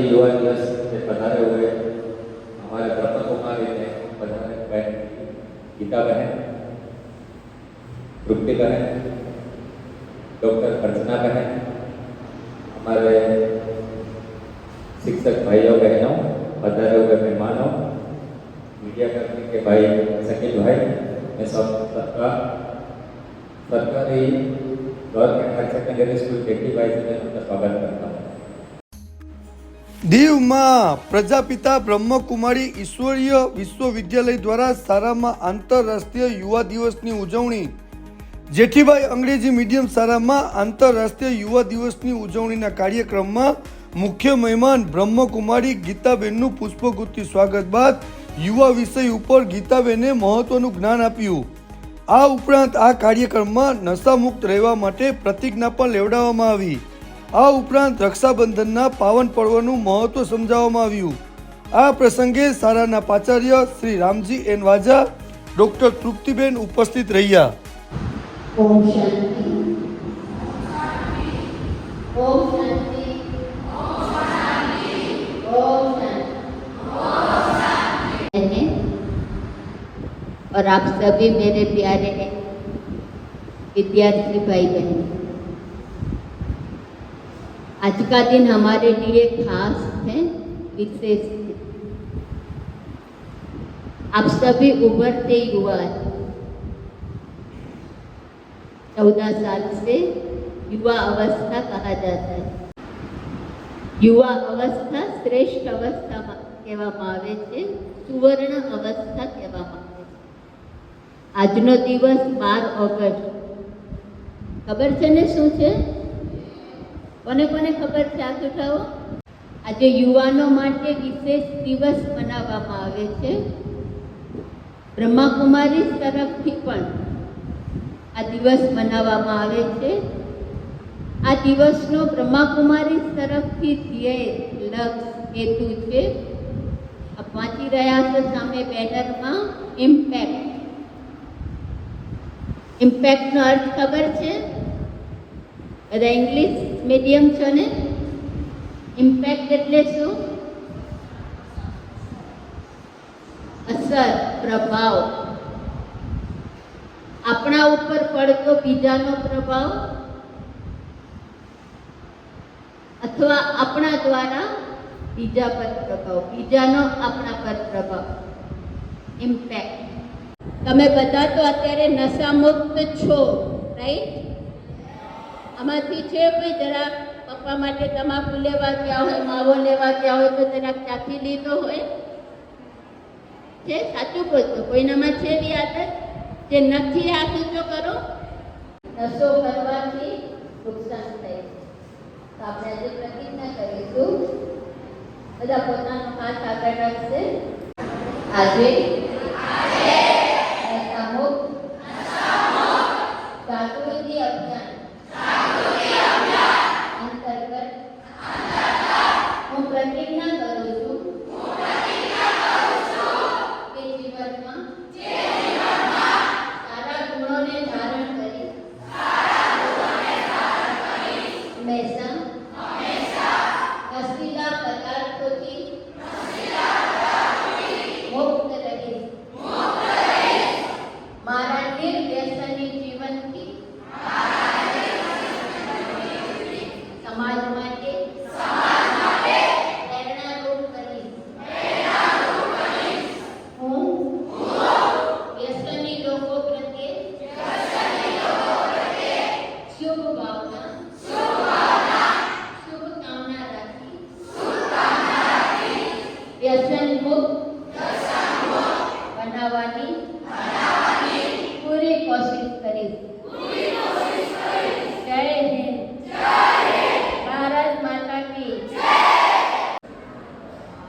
अंतर्राष्ट्रीय युवा दिवस से पधारे हुए हमारे ब्रह्म कुमारी ने पधारे बहन गीता बहन, तृप्ति बहन, डॉक्टर अर्चना बहन, हमारे शिक्षक भाइयों बहनों, पधारे हुए मेहमानों, मीडिया कर्मी के भाई सकील भाई, मैं सबका सरकारी गवर्नमेंट हायर सेकेंडरी स्कूल केटी भाई से मैं स्वागत करता हूँ। દીવમાં પ્રજાપિતા બ્રહ્મકુમારી ઈશ્વરીય વિશ્વવિદ્યાલય દ્વારા શાળામાં આંતરરાષ્ટ્રીય યુવા દિવસની ઉજવણી. જેઠીભાઈ અંગ્રેજી મીડિયમ શાળામાં આંતરરાષ્ટ્રીય યુવા દિવસની ઉજવણીના કાર્યક્રમમાં મુખ્ય મહેમાન બ્રહ્મકુમારી ગીતાબેનનું પુષ્પગુચ્છથી સ્વાગત બાદ યુવા વિષય ઉપર ગીતાબેને મહત્વનું જ્ઞાન આપ્યું. આ ઉપરાંત આ કાર્યક્રમમાં નશામુક્ત રહેવા માટે પ્રતિજ્ઞા પણ લેવડાવવામાં આવી. આ ઉપરાંત રક્ષાબંધનના પાવન પર્વનું મહત્વ સમજાવવામાં આવ્યું. આ પ્રસંગે શાળાના પ્રાચાર્ય શ્રી રામજી એન વાજા, ડોક્ટર તૃપ્તિબેન ઉપસ્થિત રહ્યા. ઓમ શાંતિ. ઓમ શાંતિ. ओम शांति. और आप सभी मेरे प्यारे विद्यार्थी भाई बहन, आज का दिन हमारे लिए खास है, विशेष है. आप सभी उभरते युवा हैं. 14 साल से युवा अवस्था कहा जाता है. युवा अवस्था श्रेष्ठ अवस्था कहेवामां आवे छे, सुवर्ण अवस्था कहेवामां आवे छे. આજનો દિવસ 12 ઓગસ્ટ ખબર છે ને શું છે? કોને કોને ખબર છે? હાથ ઉઠાવો. આજે યુવાનો માટે વિશેષ દિવસ મનાવવામાં આવે છે. બ્રહ્માકુમારી તરફથી પણ આ દિવસ મનાવવામાં આવે છે. આ દિવસનો બ્રહ્માકુમારી તરફથી ધ્યેય, લક્ષ્ય, હેતુ છે. આપ વાંચી રહ્યા છો સામે બેનરમાં ઇમ્પેક્ટ. ઇમ્પેક્ટનો અર્થ ખબર છે? બધા ઇંગ્લિશ મીડિયમ છો ને? ઇમ્પેક્ટ એટલે શું? અસર, પ્રભાવ. આપણા ઉપર પડતો બીજાનો પ્રભાવ અથવા આપણા દ્વારા બીજા પર પ્રભાવ, બીજાનો આપણા પર પ્રભાવ, ઇમ્પેક્ટ. તમે બધા તો અત્યારે નશામુક્ત છો, રાઈટ? આમાંથી છે કોઈ જરા પપ્પા માટે તમાકુ લેવા ગયા હોય, માવો લેવા ગયા હોય તો જરાક ચાખી લીધો હોય છે? સાચું બોલતો. કોઈનામાં છે એવી આદત? જે નથી આખું તો કરો. નશો કરવાથી નુકસાન થાય છે. તો આપણે આજે પ્રતિજ્ઞા કરીશું. બધા પોતાનો હાથ આગળ રાખશે. આજે નશામુક્ત જાગૃતિ અભિયાન અંતર્ગત હું પ્રતિજ્ઞા કરું છું કે જીવનમાં સારા ગુણોને ધારણ કરી હંમેશા નશીલા પદાર્થોથી મુક્ત રહીશ. મારા નિર્વ્યસની જીવનથી સમાજ માટે પ્રેરણારૂપ કરીશ. હું વ્યસની લોકો પ્રત્યે શુભ ભાવના, શુભકામના રાખી વ્યસન મુક્ત બનાવવાની પૂરી કોશિશ કરીશ. જય હિન્દ. ભારત માતા કી.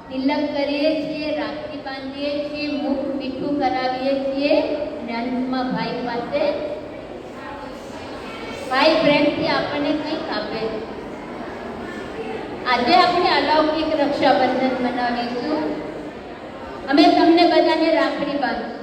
તિલક કરીએ છીએ, રાખડી બાંધીએ છીએ, મુખ મીઠું કરાવીએ છીએ અને અંતમાં ભાઈ પાસે ભાઈ પ્રેમથી આપણને કંઈક આપે છે. આજે આપણે અલૌકિક રક્ષાબંધન મનાવીશું. અમે તમને બધાને રાખડી બાંધીશું.